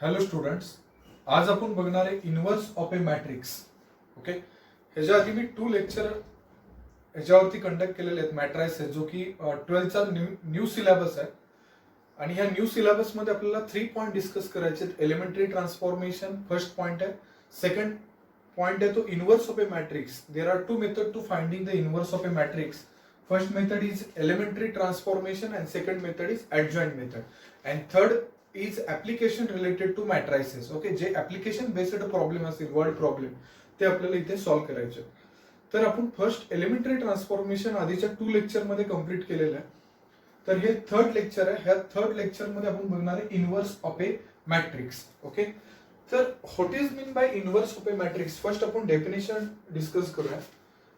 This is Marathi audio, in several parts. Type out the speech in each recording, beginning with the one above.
हॅलो स्टुडंट्स, आज आपण बघणार आहे inverse of a matrix. Okay, ह्याच्या आधी मी 2 लेक्चर ह्याच्यावरती कंडक्ट केलेले आहेत मॅट्रायसेस, जो की 12चा न्यू सिलेबस आहे. आणि ह्या न्यू सिलेबस मध्ये आपल्याला 3 पॉइंट डिस्कस करायचे आहेत. एलिमेंटरी ट्रान्सफॉर्मेशन फर्स्ट पॉइंट आहे. सेकंड पॉइंट आहे तो inverse of a matrix. There are 2 method to finding the inverse of a matrix. First method is elementary transformation and second method is adjoint method. And third is application related to matrices. Okay, जे ऍप्लिकेशन बेस्ड प्रॉब्लेम असतील, वर्ड प्रॉब्लेम, ते आपल्याला इथे सॉल्व्ह करायचे. तर आपण फर्स्ट एलिमेंटरी ट्रान्सफॉर्मेशन आधीच्या 2 लेक्चर मध्ये कम्प्लीट केलेलं आहे. तर हे थर्ड लेक्चर आहे. ह्या थर्ड लेक्चर मध्ये आपण बघणार आहे inverse of a matrix. Okay, तर what is mean by inverse of a matrix. First आपण डेफिनेशन डिस्कस करूया.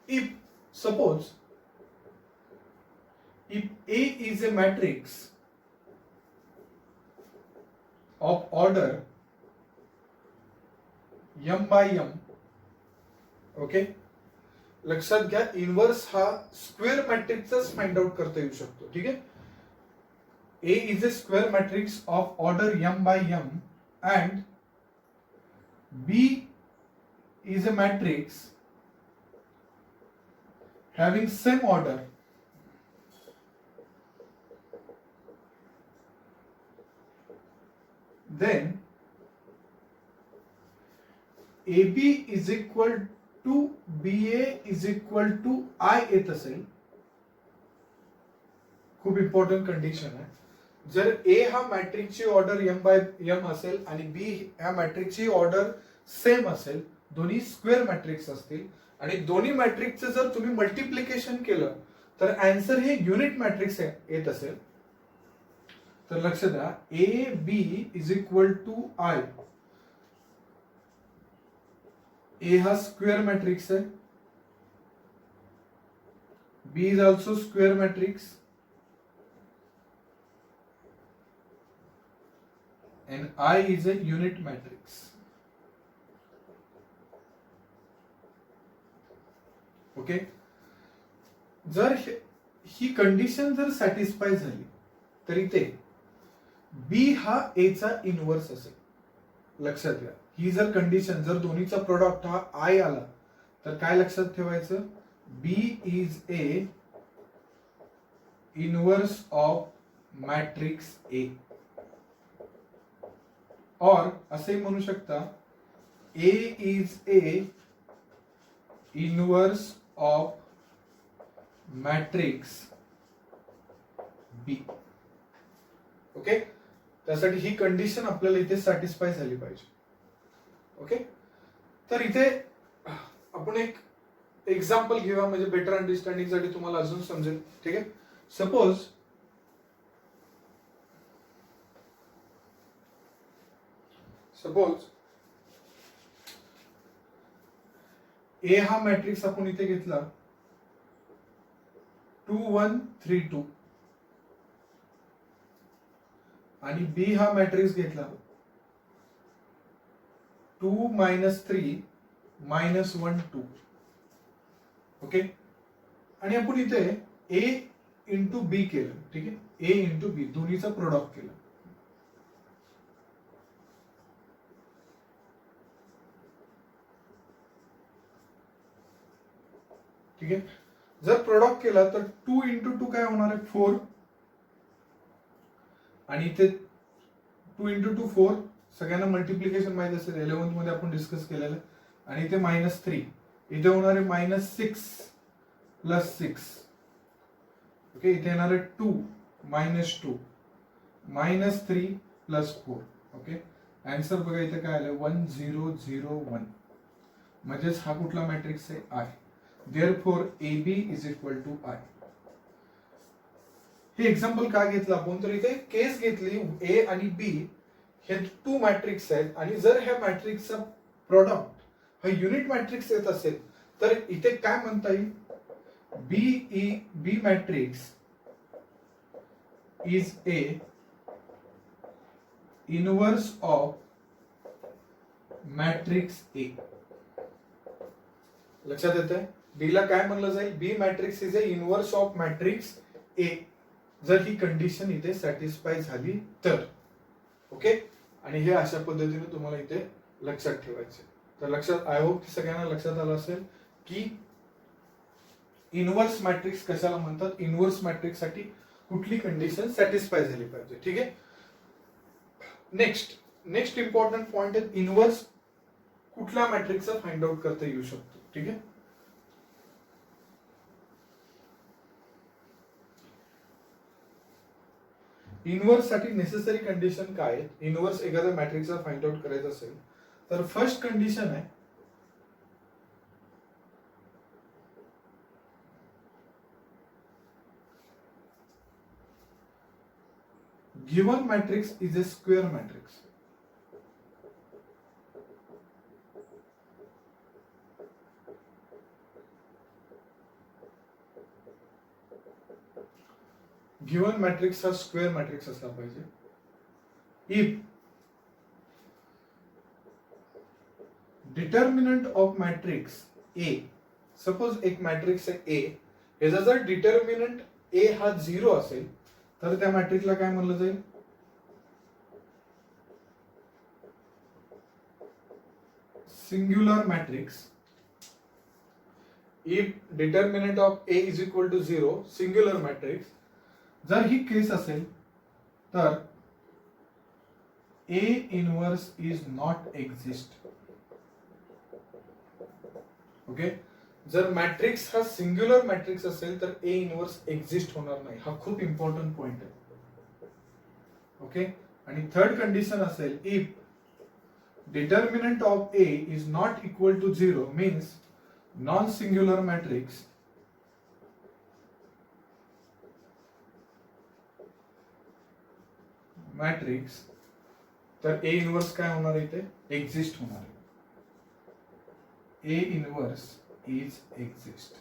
If suppose if A is a matrix of order m by m, okay, लक्षात घ्या इनव्हर्स हा स्क्वेअर मॅट्रिक्सच फाइंड आउट करता येऊ शकतो. ठीक आहे, A is a square matrix of order m by m and B is a matrix having same order then AB is equal to BA is equal to I येत असेल. खूप इम्पॉर्टंट कंडिशन आहे. जर A हा मॅट्रिक्सची ऑर्डर m बाय m असेल आणि B ह्या मॅट्रिक्सची ऑर्डर सेम असेल, दोन्ही स्क्वेअर मॅट्रिक्स असतील आणि दोन्ही मॅट्रिक्सचं जर तुम्ही मल्टिप्लिकेशन केलं तर आन्सर हे युनिट मॅट्रिक्स येत असेल, तर लक्ष द्या A B is equal to I. A हा स्क्वेअर मॅट्रिक्स आहे, B is also square matrix and I is a unit matrix. Okay, जर ही कंडिशन जर सॅटिस्फाय झाली तर इथे B हा A चा इनव्हर्स असेल. लक्षात घ्या, ही जर कंडिशन, जर दोन्हीचा प्रोडक्ट हा I आला तर काय लक्षात ठेवायचं, B is a inverse of matrix A. और असे म्हणू शकता A is a inverse of matrix B. Okay, त्यासाठी ही कंडिशन आपल्याला इथे सॅटिस्फाय झाली पाहिजे. ओके, तर इथे आपण एक एक्झाम्पल घेऊया, म्हणजे बेटर अंडरस्टँडिंग साठी तुम्हाला अजून समजेल. ठीक आहे, सपोज ए हा मॅट्रिक्स आपण इथे घेतला 2 1 3 2 आणि बी हा मॅट्रिक्स घेतला 2 -3 -1 2. ओके, आणि आपण इथे ए इंटू बी केलं. ठीक आहे, ए इंटू बी दोन्हीचं प्रोडक्ट केलं. ठीक आहे, जर प्रोडक्ट केला तर 2 इंटू 2 काय होणार आहे 4, आणि इथे 2 इंटू 2 4, सगळ्यांना मल्टिप्लिकेशन माहिती असेल, 11th मध्ये आपण डिस्कस केलेलं. आणि इथे -3, इथे होणार आहे -6 + 6. ओके, इथे येणार आहे 2 -2 -3 + 4. ओके, आन्सर बघा इथे काय आलं 1 0 0 1. म्हणजेच हा कुठला मॅट्रिक्स आहे, I. Therefore AB is equal to I. हे एक्झाम्पल का घेतलं आपण, तर इथे केस घेतली A आणि B हे 2 मॅट्रिक्स आहेत आणि जर ह्या मॅट्रिक्सचा प्रोडक्ट हा युनिट मॅट्रिक्स येत असेल तर इथे काय म्हणता येईल, B matrix is a inverse of matrix A. लक्षात येतंय, बी ला काय म्हणलं जाईल, B matrix is a inverse of matrix A, जर ही कंडिशन इथे सॅटिस्फाय झाली तर. ओके, आणि हे अशा पद्धतीने तुम्हाला इथे लक्षात ठेवायचे. तर लक्षात, आय होप की सगळ्यांना लक्षात आलं असेल की इनव्हर्स मॅट्रिक्स कशाला म्हणतात, इनव्हर्स मॅट्रिक्स साठी कुठली कंडिशन सॅटिस्फाय झाली पाहिजे. ठीक आहे. नेक्स्ट इम्पॉर्टंट पॉइंट आहे, इनव्हर्स कुठल्या मॅट्रिक्सचा फाइंड आउट करता येऊ शकतो. ठीक आहे. इनव्हर्स साठी नेसेसरी कंडिशन काय आहे, इनव्हर्स एखाद्या मॅट्रिक्सचा फाइंड आउट करायचं असेल तर फर्स्ट कंडिशन आहे given matrix is a square matrix. Given matrix हा स्क्वेअर मॅट्रिक्स असला पाहिजे. If determinant of matrix A, suppose एक मॅट्रिक्स आहे ए, याचा जर डिटर्मिनंट ए हा 0 असेल तर त्या मॅट्रिक्सला काय म्हणलं जाईल, singular matrix. If determinant of A is equal to 0, singular matrix. जर ही केस असेल तर A inverse is not exist. Okay. जर मॅट्रिक्स हा सिंग्युलर मॅट्रिक्स असेल तर ए इनवर्स एक्झिस्ट होणार नाही. हा खूप इम्पॉर्टंट पॉइंट आहे. ओके. आणि थर्ड कंडिशन असेल, if determinant of A is not equal to 0 means non singular matrix तर ए इनवर्स काय होणार आहे, इथे एक्झिस्ट होणार आहे. ए इनवर्स इज एक्झिस्ट.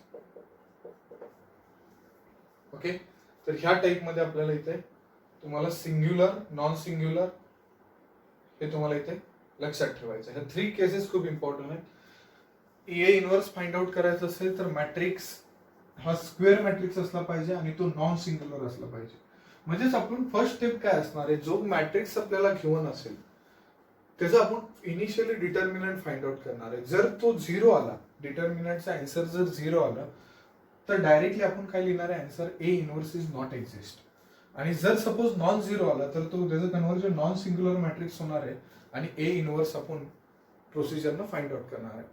ओके. तर ह्या टाइप मध्ये आपल्याला इथे तुम्हाला सिंग्युलर, नॉन सिंग्युलर हे तुम्हाला इथे लक्षात ठेवायचं. ह्या 3 केसेस खूप इम्पॉर्टंट आहेत. ए इनवर्स फाइंड आउट करायचं असेल तर मॅट्रिक्स हा स्क्वेअर मॅट्रिक्स असला पाहिजे आणि तो नॉन सिंग्युलर असला पाहिजे. म्हणजेच आपण फर्स्ट स्टेप काय असणार आहे, जो मॅट्रिक्स आपल्याला गिवन असेल त्याचा आपण इनिशियली डिटर्मिनंट फाइंड आउट करणार आहे. जर तो 0 आला, डिटर्मिनंटचा आन्सर जर 0 आला तर डायरेक्टली आपण काय लिहिणार आहे, answer A inverse is not exist. आणि जर सपोज नॉन 0 आला तर तो त्याचं कन्व्हर्जन नॉन सिंग्युलर मॅट्रिक्स होणार आहे आणि ए इनवर्स आपण प्रोसिजरनं फाइंड आउट करणार आहे.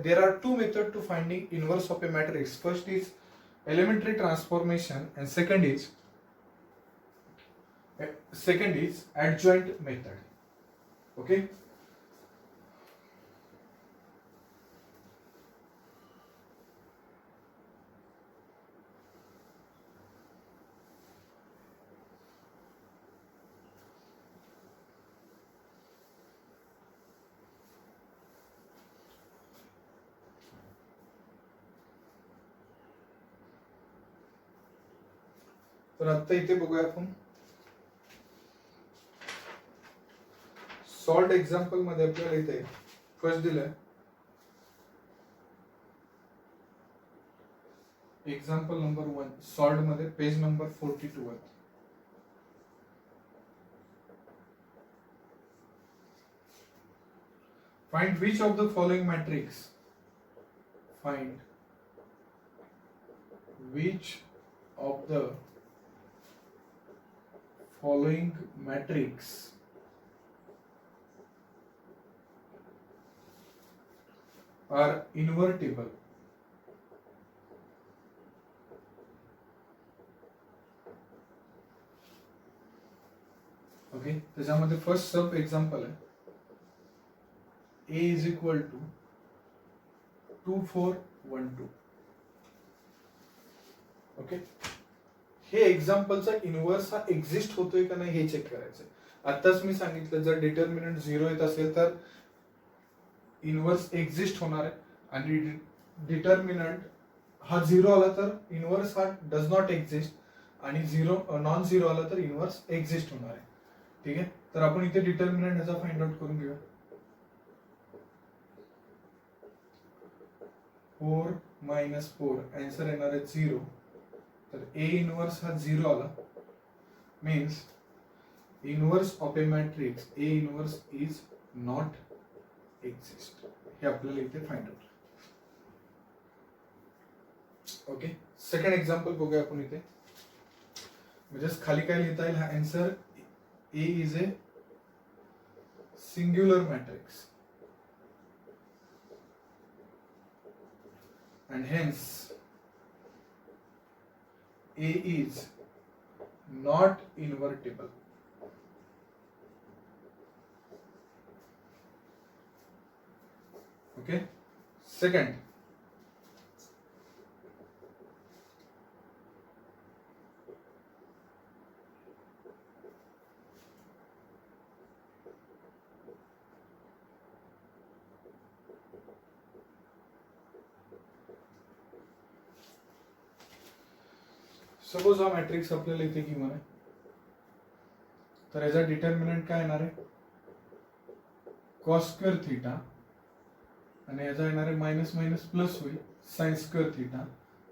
There are 2 methods to finding inverse of a matrix. First is elementary transformation and second is adjoint method. Okay. तर आता इथे बघूया आपण सॉल्ड एक्झाम्पल मध्ये आपल्याला इथे फर्स्ट दिलंय एक्झाम्पल नंबर 1 सॉल्ड मध्ये पेज नंबर 42 वर. Find which of the following matrix, find which of the following matrix are invertible. Okay. त्याच्यामध्ये फर्स्ट सब एक्झाम्पल आहे ए इज इक्वल टू 2 4 1 2. ओके. हे एक्झाम्पलचा इनव्हर्स हा एक्झिस्ट होतोय का नाही हे चेक करायचं. आताच मी सांगितलं जर डिटर्मिनंट 0 येत असेल तर इनव्हर्स एक्झिस्ट होणार आहे आणि डिटर्मिनंट हा 0 आला तर इनव्हर्स हा डज नॉट एक्झिस्ट आणि नॉन 0 आला तर इनव्हर्स एक्झिस्ट होणार आहे. ठीक आहे. तर आपण इथे डिटर्मिनंट ह्याचा फाइंड आउट करून घेऊया. 4 - 4 आन्सर येणार आहे 0. तर ए इनवर्स हा 0 आला means inverse of a matrix A inverse is not exist, हे आपल्याला इथे find out. Okay, second example बघूया आपण इथे. म्हणजे खाली काय लिहिता येईल, हा answer A is a singular matrix and hence A is not invertible. Okay, second, suppose हा मॅट्रिक्स आपल्याला इथे गिवन आहे, तर याचा डिटर्मिनंट काय येणार आहे, कॉस स्क्वेअर थिटा, आणि याचा येणार आहे मायनस मायनस प्लस होईल sine square theta.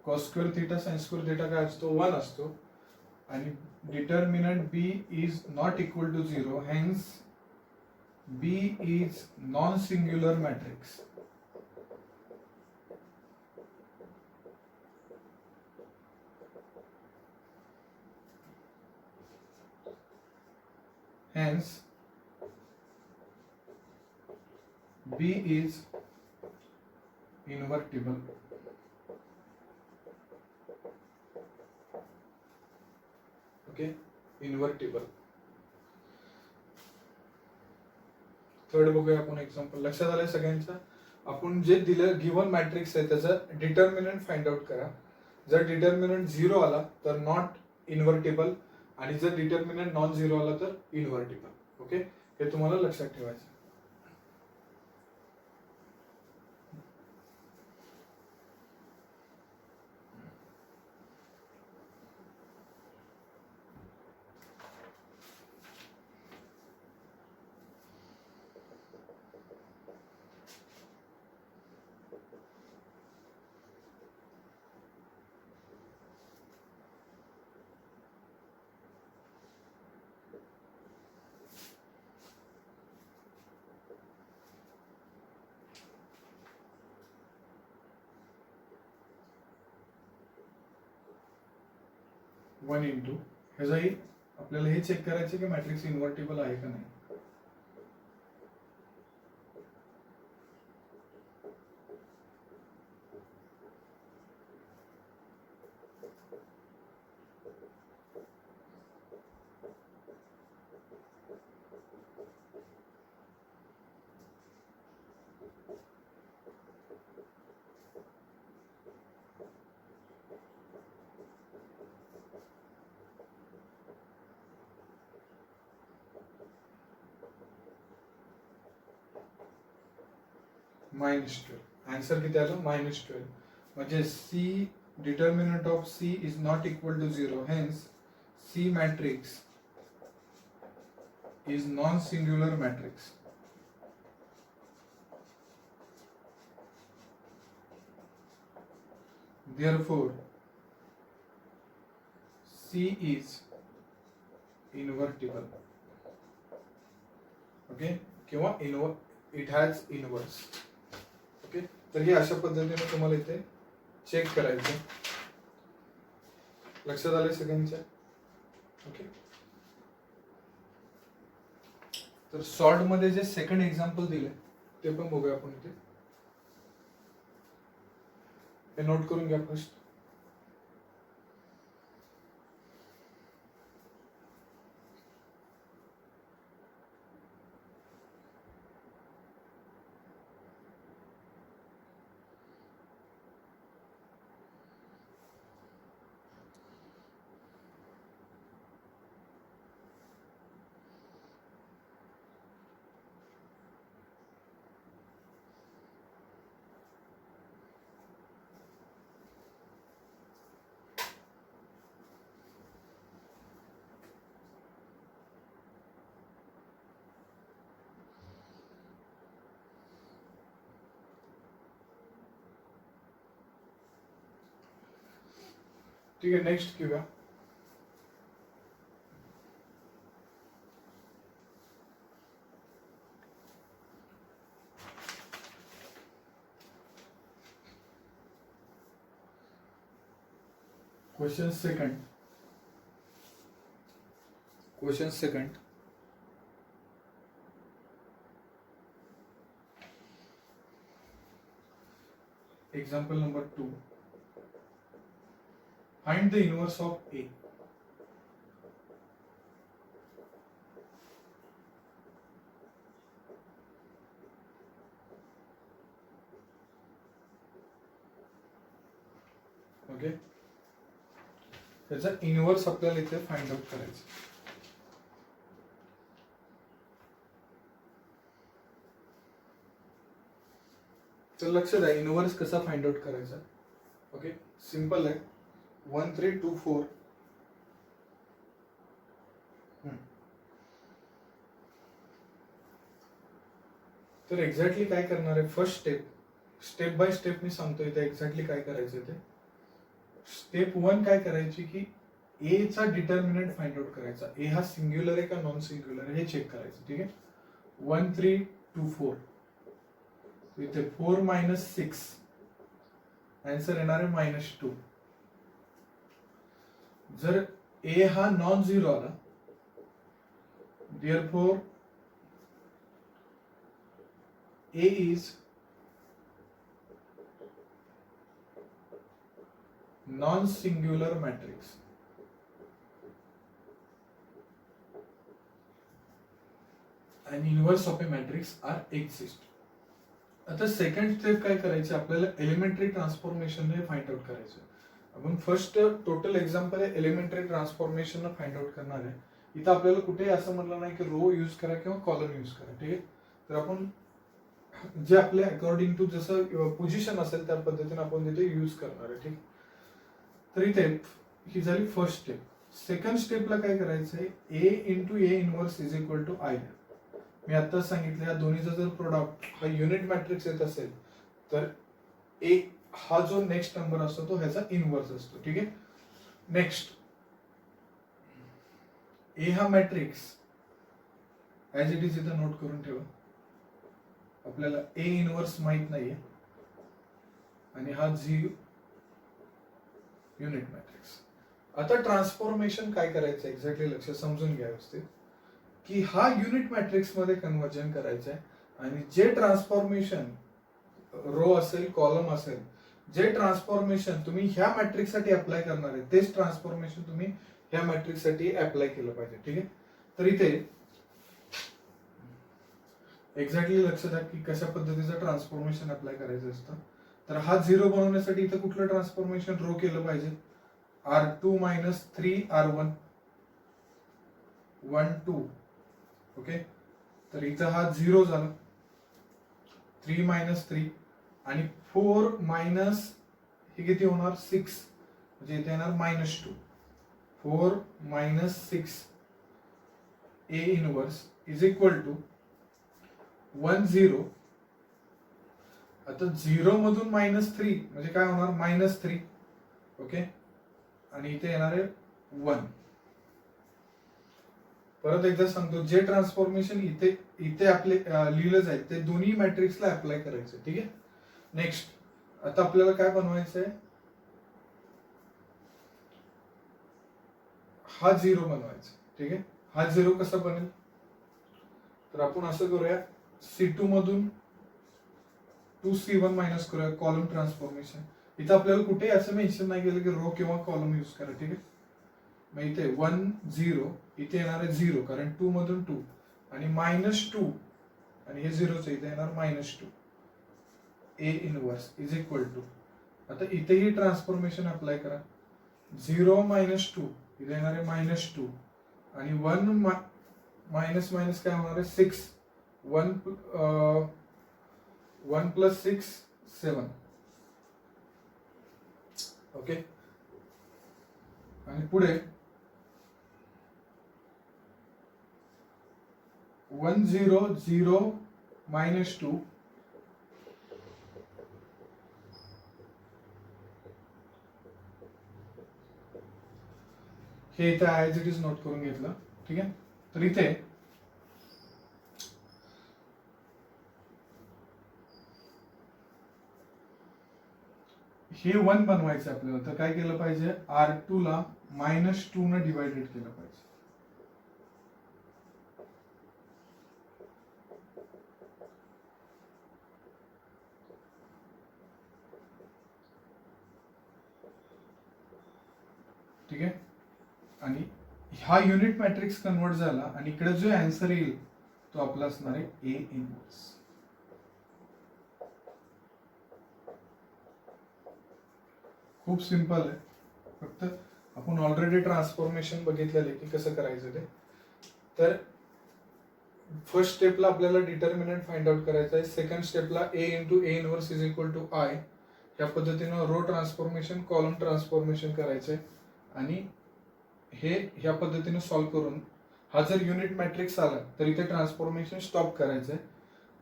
Cos square theta sine square theta काय असतो, 1 असतो, आणि determinant B is not equal to 0, hence B is non singular matrix. Hence, B is invertible. Okay, invertible. Third बघूया आपण एक्झाम्पल. लक्षात आलंय सगळ्यांच्या? आपण जे दिलं गिवन मॅट्रिक्स आहे त्याचं डिटर्मिनंट फाइंड आउट करा. जर डिटर्मिनंट 0 आला तर नॉट इन्व्हर्टिबल, आणि जर डिटर्मिनंट नॉन 0 आला तर इन्व्हर्टिबल. ओके, हे तुम्हाला लक्षात ठेवायचं. वन इंटू ह्याचाही आपल्याला हे चेक करायचं की मॅट्रिक्स इन्व्हर्टिबल आहे का नाही. -12. आन्सर किती आलं, -12. म्हणजे C determinant of C is not equal to 0, hence C matrix is non singular matrix. Therefore, C is invertible. Okay, किंवा इट हॅज इनवर्स. ओके, तर हे अशा पद्धतीने तुम्हाला इथे चेक करायचं. लक्षात आलंय सगळ्यांच्या? ओके, तर सॉल्ट मध्ये जे सेकंड एक्झाम्पल दिले ते पण बघूया आपण इथे. हे नोट करून घ्या फर्स्ट. ठीक आहे, नेक्स्ट घेऊया. Question second. Example number 2. Find the inverse of A. Okay, त्याचा इनवर्स आपल्याला इथे फाइंड आउट करायचं. तर लक्ष द्या, इनवर्स कसा फाइंड आउट करायचा. ओके, सिंपल आहे. 1 3 2 4. तर एक्झॅक्टली काय करणार आहे, फर्स्ट स्टेप बाय स्टेप मी सांगतो इथे एक्झॅक्टली काय करायचं ते. स्टेप 1 काय करायची की ए चा डिटर्मिनंट फाइंड आउट करायचा. ए हा सिंग्युलर आहे का नॉन सिंग्युलर आहे हे चेक करायचं. ठीक आहे, 1 3 2 4. इथे 4 मायनस 6, आन्सर येणार आहे -2. जर ए हा नॉन झिरो आला, therefore A is non-singular matrix. And inverse of a matrix are exist. आता सेकंड स्टेप काय करायची, आपल्याला एलिमेंटरी ट्रान्सफॉर्मेशन ने फाइंड आउट करायचं. आपण फर्स्ट टोटल एक्झाम्पल आहे एलिमेंटरी ट्रान्सफॉर्मेशन ने फाइंड आउट करणार आहे. इथं आपल्याला कुठेही असं म्हटलं नाही की रो यूज करा किंवा कॉलम यूज करा. ठीक आहे, तर आपण जे आपल्या अकॉर्डिंग टू जसं पोझिशन असेल त्या पद्धतीने आपण तिथे यूज करणार आहे. ठीक, तर इथे ही झाली फर्स्ट स्टेप. सेकंड स्टेपला काय करायचं आहे, A into A inverse is equal to I. मी आता सांगितलं या दोन्हीचा जर प्रोडक्ट हा युनिट मॅट्रिक्स येत असेल तर ए हा जो नेक्स्ट नंबर असतो तो ह्याचा इनवर्स असतो. ठीक आहे, नेक्स्ट ए हा मॅट्रिक्स ऍज इट इज इथं नोट करून ठेवा. आपल्याला ए इनवर्स माहित नाहीये आणि हा जी युनिट मॅट्रिक्स. आता ट्रान्सफॉर्मेशन काय करायचं एक्झॅक्टली लक्ष समजून घ्या व्यवस्थित की हा युनिट मॅट्रिक्स मध्ये कन्वर्जन करायचं आहे. आणि जे ट्रान्सफॉर्मेशन रो असेल कॉलम असेल, जे ट्रान्सफॉर्मेशन तुम्ही ह्या मॅट्रिक्स साठी अप्लाय करणार आहे तेच ट्रान्सफॉर्मेशन तुम्ही ह्या मॅट्रिक्स साठी अप्लाय केलं पाहिजे. ठीक आहे, तर इथे एक्झॅक्टली लक्ष द्या की कशा पद्धतीचं ट्रान्सफॉर्मेशन अप्लाय करायचं असतं. तर हा 0 बनवण्यासाठी इथं कुठलं ट्रान्सफॉर्मेशन रो केलं पाहिजे, R2 मायनस 3 R1 1 2. ओके, तर इथं हा 0 झाला, 3 मायनस 3 आणि 4 मायनस हे किती होणार 6, म्हणजे इथे येणार -2. 4 minus 6 A inverse is equal to 1 0. आता 0 मधून -3 म्हणजे काय होणार -3. ओके, आणि इथे येणार आहे 1. परत एकदा सांगतो, जे ट्रान्सफॉर्मेशन इथे आपले लिहिलं जाईल ते दोन्ही मॅट्रिक्सला अप्लाय करायचं. ठीक आहे, नेक्स्ट आता आपल्याला काय बनवायचं आहे, हा 0 बनवायचा. ठीक आहे, हा 0 कसा बनेल, तर आपण असं करूया, C2 मधून 2C1 मायनस करूया, कॉलम ट्रान्सफॉर्मेशन. इथं आपल्याला कुठेही असं मेन्शन नाही केलं की रो किंवा कॉलम यूज करा. ठीक आहे, मग इथे 1 0 इथे येणार आहे 0 कारण 2 मधून 2 आणि -2 आणि हे 0च इथे येणार -2. A inverse is equal to, आता इथेही ट्रान्सफॉर्मेशन अप्लाय करा, 0 -2 इथे येणार आहे -2 आणि 1 मायनस मायनस काय होणार आहे 6. 1 प्लस 6 7. ओके, आणि पुढे 1 0 0 -2 हे इथे ऍज इट इज नोट करून घेतलं. ठीक आहे, तर इथे हे 1 बनवायचं आहे आपल्याला, तर काय केलं पाहिजे, R2 ला -2 न डिवायडेड केलं पाहिजे. ठीक आहे. आणि हा युनिट मॅट्रिक्स कन्वर्ट झाला आणि इकडे जो आन्सर येईल तो आपला असणार आहे A इनव्हर्स. खूप सिंपल आहे. फक्त आपण ऑलरेडी ट्रान्सफॉर्मेशन बघितलेले की कसं करायचं ते. तर फर्स्ट स्टेपला आपल्याला डिटर्मिनंट फाइंड आउट करायचं आहे. सेकंड स्टेपला A into A inverse is equal to I या पद्धतीनं रो ट्रान्सफॉर्मेशन, कॉलम ट्रान्सफॉर्मेशन करायचंय आणि हे ह्या पद्धतीने सॉल्व्ह करून हा जर युनिट मॅट्रिक्स आला तर इथे ट्रान्सफॉर्मेशन स्टॉप करायचंय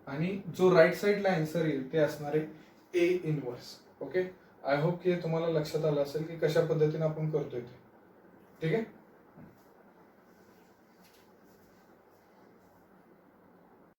आणि जो राईट साईडला आन्सर येईल ते असणार आहे A inverse. Okay, I hope की तुम्हाला लक्षात आलं असेल की कशा पद्धतीने आपण करतोय ते. ठीक आहे.